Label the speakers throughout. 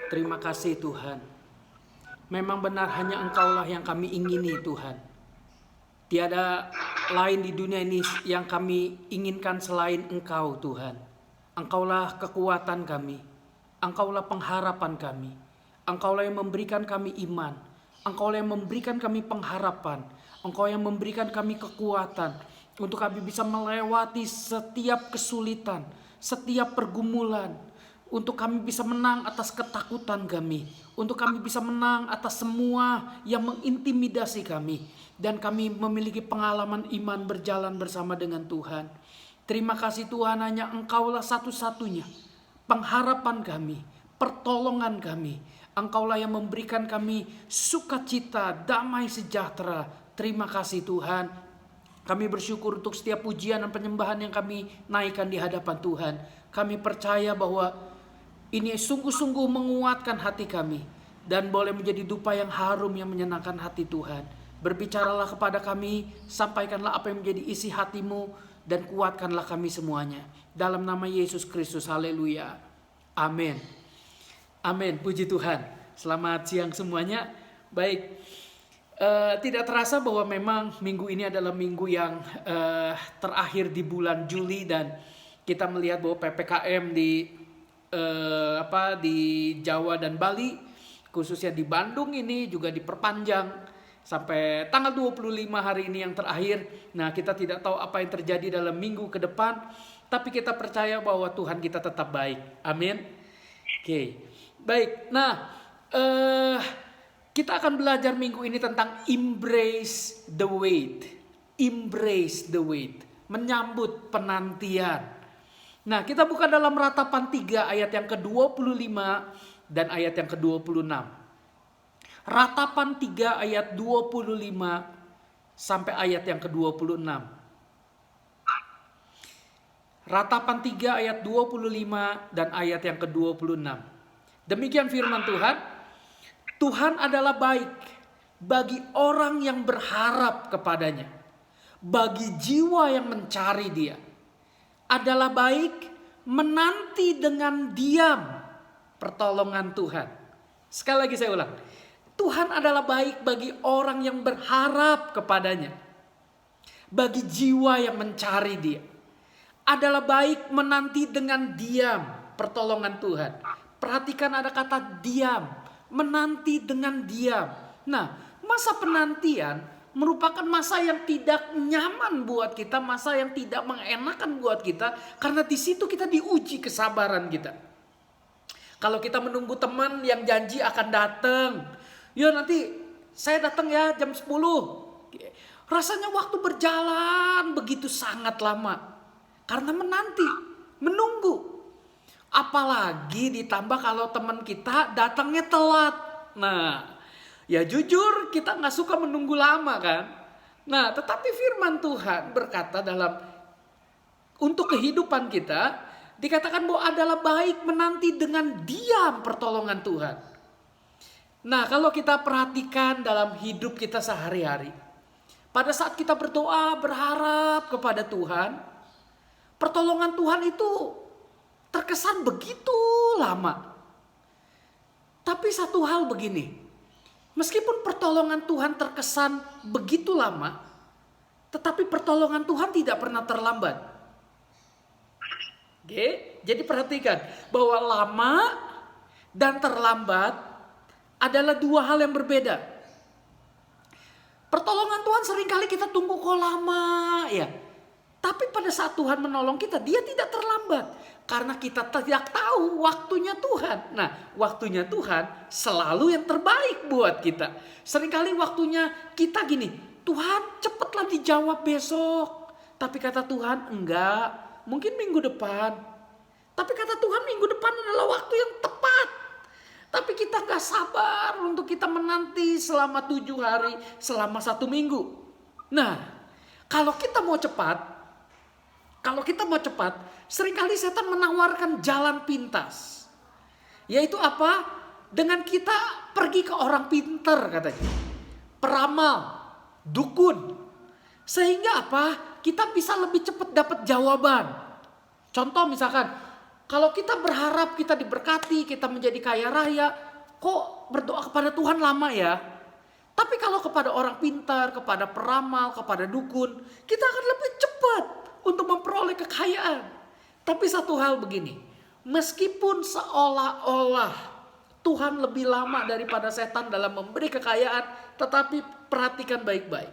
Speaker 1: Terima kasih Tuhan. Memang benar hanya Engkaulah yang kami ingini Tuhan. Tiada lain di dunia ini yang kami inginkan selain Engkau Tuhan. Engkaulah kekuatan kami. Engkaulah pengharapan kami. Engkaulah yang memberikan kami iman. Engkaulah yang memberikan kami pengharapan. Engkau yang memberikan kami kekuatan untuk kami bisa melewati setiap kesulitan, setiap pergumulan. Untuk kami bisa menang atas ketakutan kami. Untuk kami bisa menang atas semua yang mengintimidasi kami. Dan kami memiliki pengalaman iman berjalan bersama dengan Tuhan. Terima kasih Tuhan, hanya Engkaulah satu-satunya pengharapan kami, pertolongan kami. Engkaulah yang memberikan kami sukacita, damai sejahtera. Terima kasih Tuhan. Kami bersyukur untuk setiap pujian dan penyembahan yang kami naikkan di hadapan Tuhan. Kami percaya bahwa ini sungguh-sungguh menguatkan hati kami. Dan boleh menjadi dupa yang harum yang menyenangkan hati Tuhan. Berbicaralah kepada kami, sampaikanlah apa yang menjadi isi hatimu, dan kuatkanlah kami semuanya. Dalam nama Yesus Kristus, haleluya. Amin. Amin, puji Tuhan. Selamat siang semuanya. Baik, tidak terasa bahwa memang minggu ini adalah minggu yang terakhir di bulan Juli. Dan kita melihat bahwa PPKM di Jawa dan Bali, khususnya di Bandung ini juga diperpanjang sampai tanggal 25 hari ini yang terakhir. Nah, kita tidak tahu apa yang terjadi dalam minggu ke depan, tapi kita percaya bahwa Tuhan kita tetap baik. Amin. Oke. Baik. Nah, kita akan belajar minggu ini tentang embrace the wait. Embrace the wait. Menyambut penantian. Nah, kita buka dalam Ratapan 3 ayat yang ke-25 dan ayat yang ke-26. Ratapan 3 ayat 25 sampai ayat yang ke-26. Ratapan 3 ayat 25 dan ayat yang ke-26. Demikian firman Tuhan. Tuhan adalah baik bagi orang yang berharap kepadanya, bagi jiwa yang mencari Dia. Adalah baik menanti dengan diam pertolongan Tuhan. Sekali lagi saya ulang. Tuhan adalah baik bagi orang yang berharap kepadanya, bagi jiwa yang mencari Dia. Adalah baik menanti dengan diam pertolongan Tuhan. Perhatikan ada kata diam, menanti dengan diam. Nah, masa penantian merupakan masa yang tidak nyaman buat kita, masa yang tidak mengenakan buat kita, karena di situ kita diuji kesabaran kita. Kalau kita menunggu teman yang janji akan datang, ya nanti saya datang ya jam 10. Rasanya waktu berjalan begitu sangat lama, karena menanti, menunggu. Apalagi ditambah kalau teman kita datangnya telat. Nah, ya jujur kita gak suka menunggu lama kan. Nah, tetapi firman Tuhan berkata untuk kehidupan kita, dikatakan bahwa adalah baik menanti dengan diam pertolongan Tuhan. Nah, kalau kita perhatikan dalam hidup kita sehari-hari, pada saat kita berdoa berharap kepada Tuhan, pertolongan Tuhan itu terkesan begitu lama. Tapi satu hal begini, meskipun pertolongan Tuhan terkesan begitu lama, tetapi pertolongan Tuhan tidak pernah terlambat. Oke, jadi perhatikan bahwa lama dan terlambat adalah dua hal yang berbeda. Pertolongan Tuhan seringkali kita tunggu kok lama ya. Tapi pada saat Tuhan menolong kita, Dia tidak terlambat. Karena kita tidak tahu waktunya Tuhan. Nah, waktunya Tuhan selalu yang terbaik buat kita. Seringkali waktunya kita gini, Tuhan cepatlah dijawab besok. Tapi kata Tuhan, enggak, mungkin minggu depan. Tapi kata Tuhan, minggu depan adalah waktu yang tepat. Tapi kita gak sabar untuk kita menanti selama 7 hari, selama 1 minggu. Nah, kalau kita mau cepat, seringkali setan menawarkan jalan pintas. Yaitu apa? Dengan kita pergi ke orang pintar katanya. Peramal, dukun. Sehingga apa? Kita bisa lebih cepat dapat jawaban. Contoh misalkan, Kalau kita berharap kita diberkati, kita menjadi kaya raya, kok berdoa kepada Tuhan lama ya? Tapi kalau kepada orang pintar, kepada peramal, kepada dukun, kita akan lebih cepat untuk memperoleh kekayaan. Tapi satu hal begini, meskipun seolah-olah Tuhan lebih lama daripada setan dalam memberi kekayaan, tetapi perhatikan baik-baik.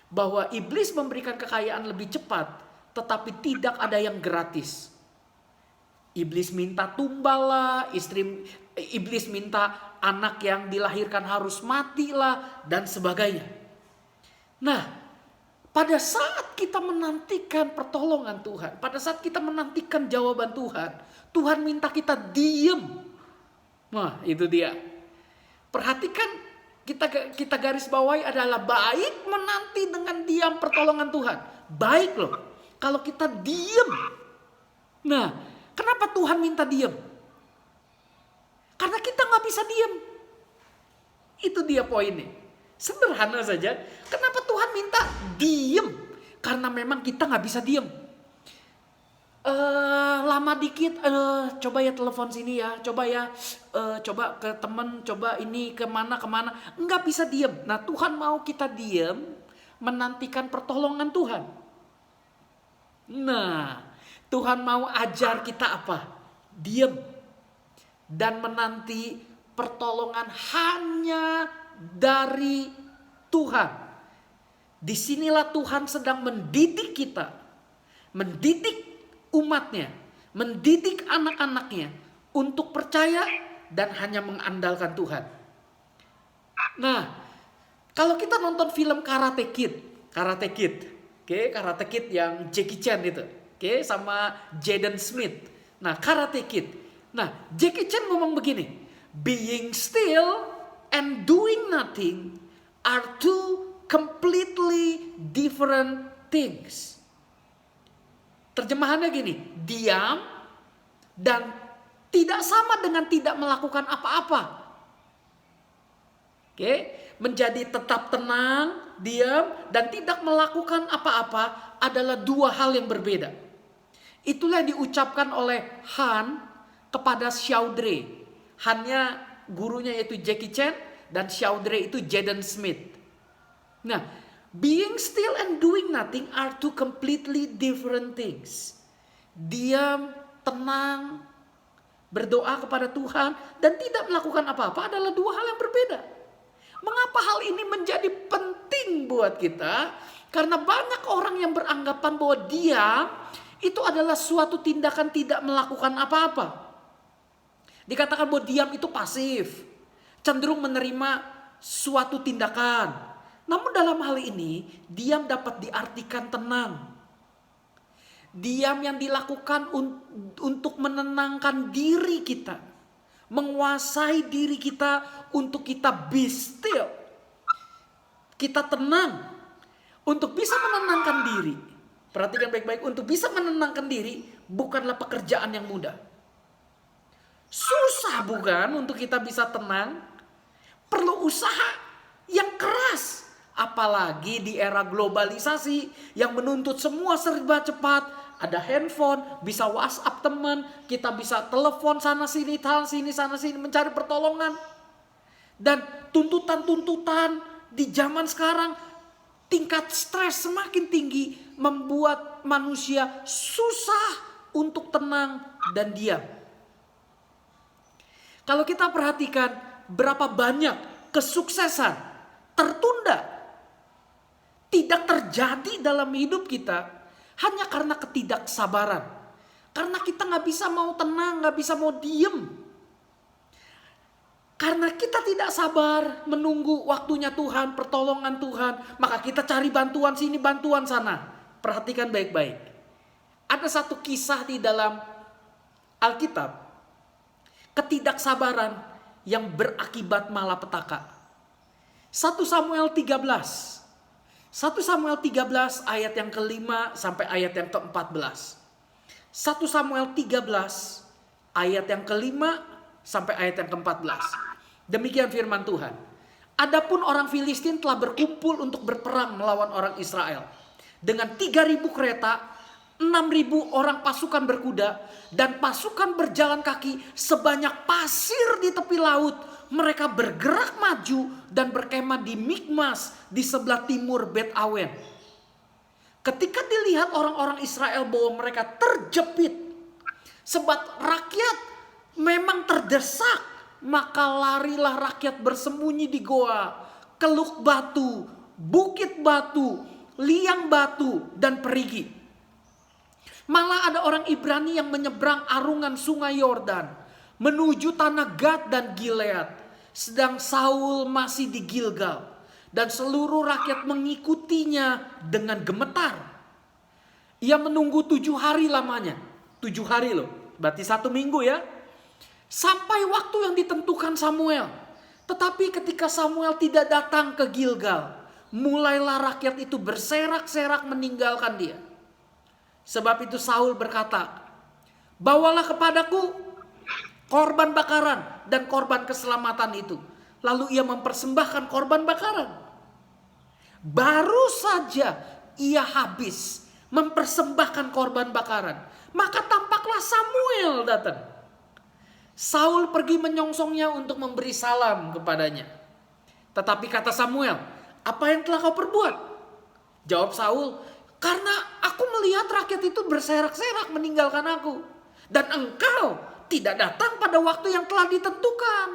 Speaker 1: Bahwa iblis memberikan kekayaan lebih cepat, tetapi tidak ada yang gratis. Iblis minta tumbal lah, iblis minta anak yang dilahirkan harus mati lah, dan sebagainya. Nah, pada saat kita menantikan pertolongan Tuhan, pada saat kita menantikan jawaban Tuhan, Tuhan minta kita diem. Nah, itu dia. Perhatikan, kita garis bawahi adalah baik menanti dengan diam pertolongan Tuhan. Baik loh, kalau kita diem. Nah, kenapa Tuhan minta diem? Karena kita gak bisa diem. Itu dia poinnya. Sederhana saja. Kenapa Tuhan minta diem? Karena memang kita gak bisa diem. Lama dikit, coba ya telepon sini ya. Coba ya, coba ke teman, coba ini kemana. Nggak bisa diem. Nah, Tuhan mau kita diem menantikan pertolongan Tuhan. Nah, Tuhan mau ajar kita apa? Diem. Dan menanti pertolongan hanya dari Tuhan. Disinilah Tuhan sedang mendidik kita. Mendidik umatnya. Mendidik anak-anaknya. Untuk percaya dan hanya mengandalkan Tuhan. Nah, kalau kita nonton film Karate Kid. Karate Kid yang Jackie Chan itu. Sama Jaden Smith. Nah, Karate Kid. Nah, Jackie Chan ngomong begini. Being still and doing nothing are two completely different things. Terjemahannya gini. Diam dan tidak sama dengan tidak melakukan apa-apa. Menjadi tetap tenang, diam, dan tidak melakukan apa-apa adalah dua hal yang berbeda. Itulah yang diucapkan oleh Han kepada Xiaodre. Hannya gurunya yaitu Jackie Chan dan Xiaodre itu Jaden Smith. Nah, being still and doing nothing are two completely different things. Diam, tenang, berdoa kepada Tuhan dan tidak melakukan apa-apa adalah dua hal yang berbeda. Mengapa hal ini menjadi penting buat kita? Karena banyak orang yang beranggapan bahwa diam itu adalah suatu tindakan tidak melakukan apa-apa. Dikatakan bahwa diam itu pasif, cenderung menerima suatu tindakan. Namun dalam hal ini, diam dapat diartikan tenang. Diam yang dilakukan untuk menenangkan diri kita. Menguasai diri kita untuk kita be still. Kita tenang. Untuk bisa menenangkan diri. Perhatikan baik-baik. Untuk bisa menenangkan diri bukanlah pekerjaan yang mudah. Susah bukan untuk kita bisa tenang? Perlu usaha yang keras. Apalagi di era globalisasi yang menuntut semua serba cepat. Ada handphone, bisa WhatsApp teman, kita bisa telepon sana sini mencari pertolongan. Dan tuntutan-tuntutan di zaman sekarang, tingkat stres semakin tinggi membuat manusia susah untuk tenang dan diam. Kalau kita perhatikan berapa banyak kesuksesan tertunda, tidak terjadi dalam hidup kita hanya karena ketidaksabaran. Karena kita gak bisa mau tenang, gak bisa mau diem. Karena kita tidak sabar menunggu waktunya Tuhan, pertolongan Tuhan. Maka kita cari bantuan sini, bantuan sana. Perhatikan baik-baik. Ada satu kisah di dalam Alkitab. Ketidaksabaran yang berakibat malapetaka. 1 Samuel 13. 1 Samuel 13 ayat yang ke-5 sampai ayat yang ke-14. 1 Samuel 13 ayat yang ke-5 sampai ayat yang ke-14. Demikian firman Tuhan. Adapun orang Filistin telah berkumpul untuk berperang melawan orang Israel. Dengan 3.000 kereta, 6.000 orang pasukan berkuda dan pasukan berjalan kaki sebanyak pasir di tepi laut. Mereka bergerak maju dan berkemah di Mikmas di sebelah timur Bet Awen. Ketika dilihat orang-orang Israel bahwa mereka terjepit sebab rakyat memang terdesak, maka larilah rakyat bersembunyi di goa, keluk batu, bukit batu, liang batu, dan perigi. Malah ada orang Ibrani yang menyeberang arungan sungai Yordan menuju tanah Gad dan Gilead, sedang Saul masih di Gilgal dan seluruh rakyat mengikutinya dengan gemetar. Ia menunggu 7 hari lamanya. 7 hari loh, berarti 1 minggu ya. Sampai waktu yang ditentukan Samuel. Tetapi ketika Samuel tidak datang ke Gilgal, mulailah rakyat itu berserak-serak meninggalkan dia. Sebab itu Saul berkata, bawalah kepadaku korban bakaran dan korban keselamatan itu. Lalu ia mempersembahkan korban bakaran. Baru saja ia habis mempersembahkan korban bakaran, maka tampaklah Samuel datang. Saul pergi menyongsongnya untuk memberi salam kepadanya. Tetapi kata Samuel, apa yang telah kau perbuat? Jawab Saul, karena aku melihat rakyat itu berserak-serak meninggalkan aku. Dan engkau tidak datang pada waktu yang telah ditentukan.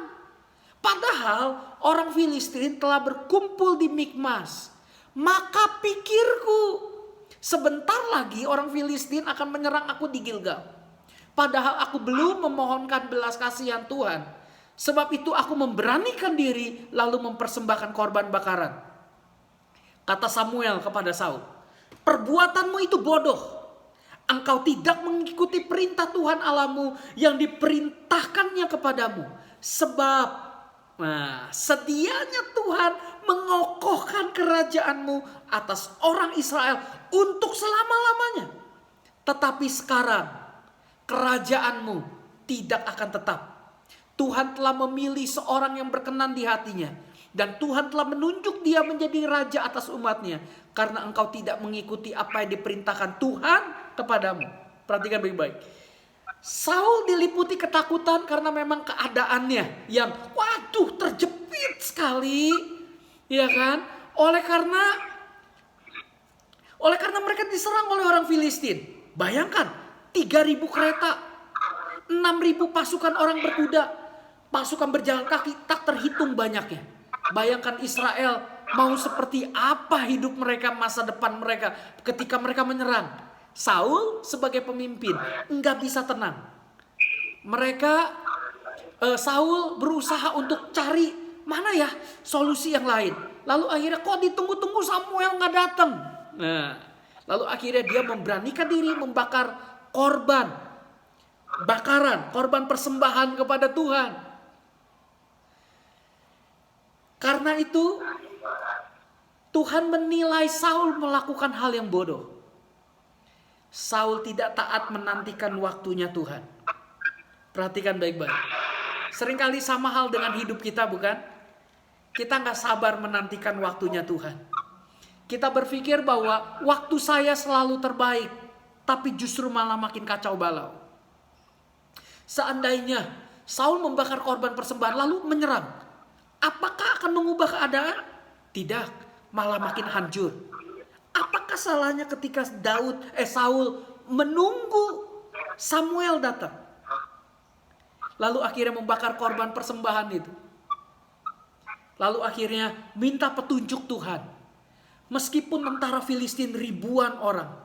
Speaker 1: Padahal orang Filistin telah berkumpul di Mikmas. Maka pikirku, sebentar lagi orang Filistin akan menyerang aku di Gilgal. Padahal aku belum memohonkan belas kasihan Tuhan. Sebab itu aku memberanikan diri lalu mempersembahkan korban bakaran. Kata Samuel kepada Saul, perbuatanmu itu bodoh. Engkau tidak mengikuti perintah Tuhan Allahmu yang diperintahkannya kepadamu. Sebab sedianya Tuhan mengokohkan kerajaanmu atas orang Israel untuk selama-lamanya. Tetapi sekarang kerajaanmu tidak akan tetap. Tuhan telah memilih seorang yang berkenan di hatinya. Dan Tuhan telah menunjuk dia menjadi raja atas umatnya. Karena engkau tidak mengikuti apa yang diperintahkan Tuhan kepadamu. Perhatikan baik-baik. Saul diliputi ketakutan karena memang keadaannya yang terjepit sekali. Ya kan? Oleh karena mereka diserang oleh orang Filistin. Bayangkan 3.000 kereta, 6.000 pasukan orang berkuda, pasukan berjalan kaki tak terhitung banyaknya. Bayangkan Israel mau seperti apa hidup mereka, masa depan mereka ketika mereka menyerang. Saul sebagai pemimpin enggak bisa tenang. Saul berusaha untuk cari mana ya solusi yang lain. Lalu akhirnya kok ditunggu-tunggu Samuel nggak datang. Lalu akhirnya dia memberanikan diri membakar korban bakaran, korban persembahan kepada Tuhan. Karena itu Tuhan menilai Saul melakukan hal yang bodoh. Saul tidak taat menantikan waktunya Tuhan. Perhatikan baik-baik. Seringkali sama hal dengan hidup kita, bukan? Kita gak sabar menantikan waktunya Tuhan. Kita berpikir bahwa waktu saya selalu terbaik, tapi justru malah makin kacau balau. Seandainya Saul membakar korban persembahan lalu menyerang, apakah akan mengubah keadaan? Tidak, malah makin hancur. Apakah salahnya ketika Saul menunggu Samuel datang? Lalu akhirnya membakar korban persembahan itu. Lalu akhirnya minta petunjuk Tuhan. Meskipun tentara Filistin ribuan orang,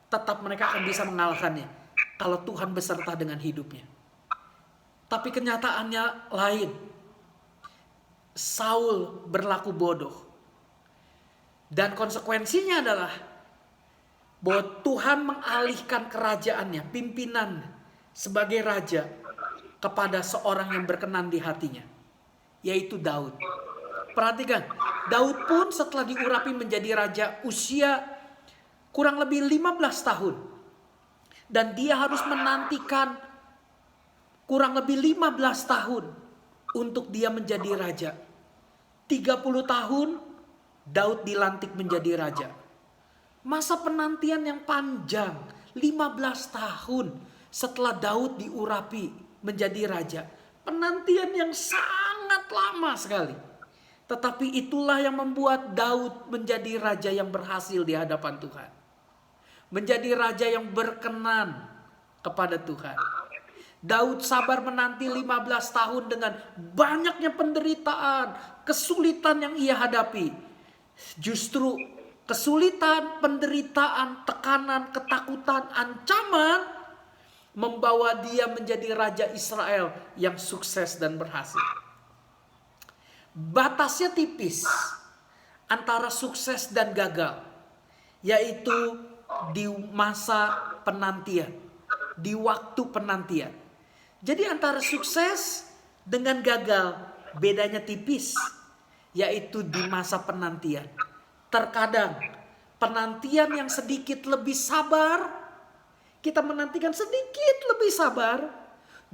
Speaker 1: tetap mereka akan bisa mengalahkannya kalau Tuhan beserta dengan hidupnya. Tapi kenyataannya lain. Saul berlaku bodoh. Dan konsekuensinya adalah bahwa Tuhan mengalihkan kerajaannya, pimpinan sebagai raja kepada seorang yang berkenan di hatinya, yaitu Daud. Perhatikan, Daud pun setelah diurapi menjadi raja usia kurang lebih 15 tahun. Dan dia harus menantikan kurang lebih 15 tahun untuk dia menjadi raja. 30 tahun Daud dilantik menjadi raja. Masa penantian yang panjang, 15 tahun setelah Daud diurapi menjadi raja. Penantian yang sangat lama sekali. Tetapi itulah yang membuat Daud menjadi raja yang berhasil di hadapan Tuhan. Menjadi raja yang berkenan kepada Tuhan. Daud sabar menanti 15 tahun dengan banyaknya penderitaan, kesulitan yang ia hadapi. Justru kesulitan, penderitaan, tekanan, ketakutan, ancaman membawa dia menjadi raja Israel yang sukses dan berhasil. Batasnya tipis antara sukses dan gagal, yaitu di masa penantian, di waktu penantian. Jadi antara sukses dengan gagal bedanya tipis, yaitu di masa penantian. Terkadang penantian yang sedikit lebih sabar, kita menantikan sedikit lebih sabar,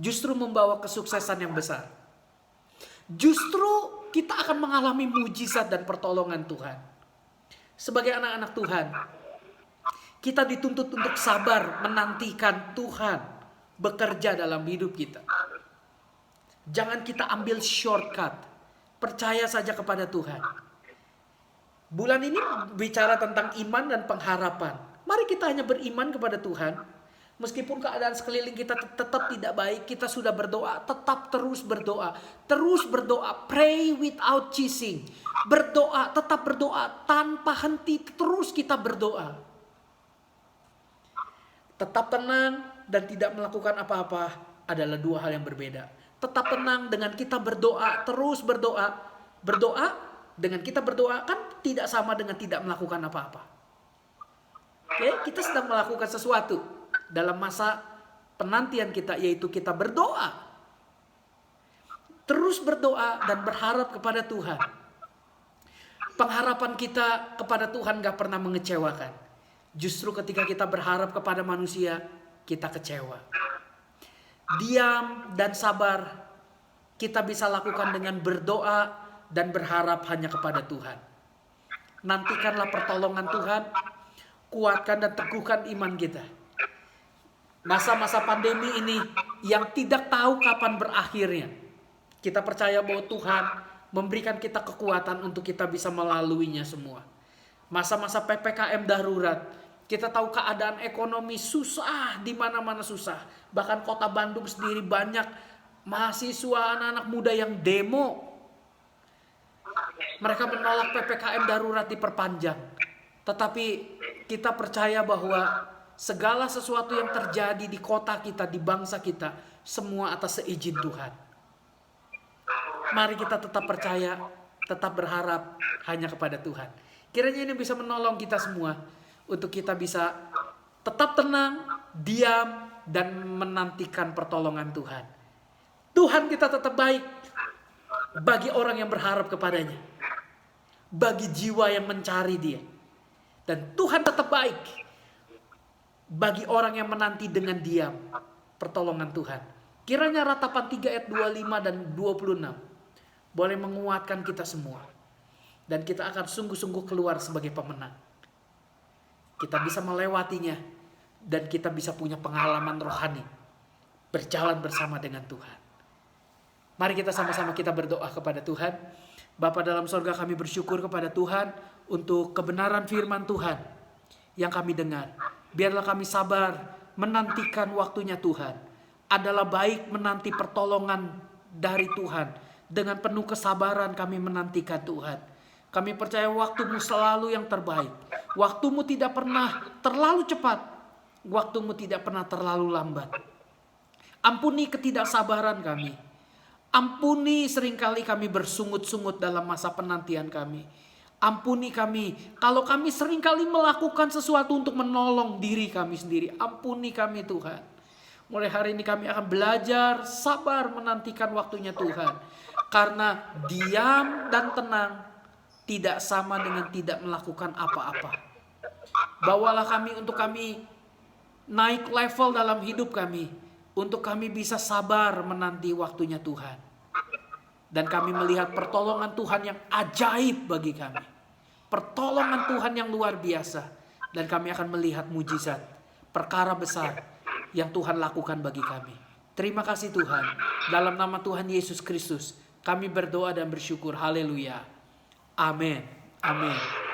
Speaker 1: justru membawa kesuksesan yang besar. Justru kita akan mengalami mujizat dan pertolongan Tuhan. Sebagai anak-anak Tuhan, kita dituntut untuk sabar menantikan Tuhan bekerja dalam hidup kita. Jangan kita ambil shortcut. Percaya saja kepada Tuhan. Bulan ini bicara tentang iman dan pengharapan. Mari kita hanya beriman kepada Tuhan. Meskipun keadaan sekeliling kita tetap tidak baik, kita sudah berdoa, tetap terus berdoa. Terus berdoa, pray without ceasing. Berdoa, tetap berdoa tanpa henti, terus kita berdoa. Tetap tenang dan tidak melakukan apa-apa adalah dua hal yang berbeda. Tetap tenang dengan kita berdoa, terus berdoa. Berdoa dengan kita berdoa kan tidak sama dengan tidak melakukan apa-apa. Oke, kita sedang melakukan sesuatu dalam masa penantian kita, yaitu kita berdoa. Terus berdoa dan berharap kepada Tuhan. Pengharapan kita kepada Tuhan gak pernah mengecewakan. Justru ketika kita berharap kepada manusia, kita kecewa. Diam dan sabar kita bisa lakukan dengan berdoa dan berharap hanya kepada Tuhan. Nantikanlah pertolongan Tuhan, kuatkan dan teguhkan iman kita. Masa-masa pandemi ini yang tidak tahu kapan berakhirnya, kita percaya bahwa Tuhan memberikan kita kekuatan untuk kita bisa melaluinya semua. Masa-masa PPKM darurat, kita tahu keadaan ekonomi susah, di mana-mana susah. Bahkan kota Bandung sendiri banyak mahasiswa, anak-anak muda yang demo. Mereka menolak PPKM darurat diperpanjang. Tetapi kita percaya bahwa segala sesuatu yang terjadi di kota kita, di bangsa kita, semua atas seizin Tuhan. Mari kita tetap percaya, tetap berharap hanya kepada Tuhan. Kiranya ini bisa menolong kita semua untuk kita bisa tetap tenang, diam, dan menantikan pertolongan Tuhan. Tuhan kita tetap baik bagi orang yang berharap kepadanya, bagi jiwa yang mencari Dia. Dan Tuhan tetap baik bagi orang yang menanti dengan diam pertolongan Tuhan. Kiranya ratapan 3 ayat 25 dan 26 boleh menguatkan kita semua. Dan kita akan sungguh-sungguh keluar sebagai pemenang. Kita bisa melewatinya dan kita bisa punya pengalaman rohani berjalan bersama dengan Tuhan. Mari kita sama-sama kita berdoa kepada Tuhan. Bapa dalam sorga, kami bersyukur kepada Tuhan untuk kebenaran firman Tuhan yang kami dengar. Biarlah kami sabar menantikan waktunya Tuhan. Adalah baik menanti pertolongan dari Tuhan. Dengan penuh kesabaran kami menantikan Tuhan. Kami percaya waktumu selalu yang terbaik. Waktumu tidak pernah terlalu cepat. Waktumu tidak pernah terlalu lambat. Ampuni ketidaksabaran kami. Ampuni seringkali kami bersungut-sungut dalam masa penantian kami. Ampuni kami kalau kami seringkali melakukan sesuatu untuk menolong diri kami sendiri. Ampuni kami Tuhan. Mulai hari ini kami akan belajar sabar menantikan waktunya Tuhan. Karena diam dan tenang tidak sama dengan tidak melakukan apa-apa. Bawalah kami untuk kami naik level dalam hidup kami. Untuk kami bisa sabar menanti waktunya Tuhan. Dan kami melihat pertolongan Tuhan yang ajaib bagi kami. Pertolongan Tuhan yang luar biasa. Dan kami akan melihat mujizat. perkara besar yang Tuhan lakukan bagi kami. Terima kasih Tuhan. Dalam nama Tuhan Yesus Kristus, kami berdoa dan bersyukur. Haleluya. Amin. Amin.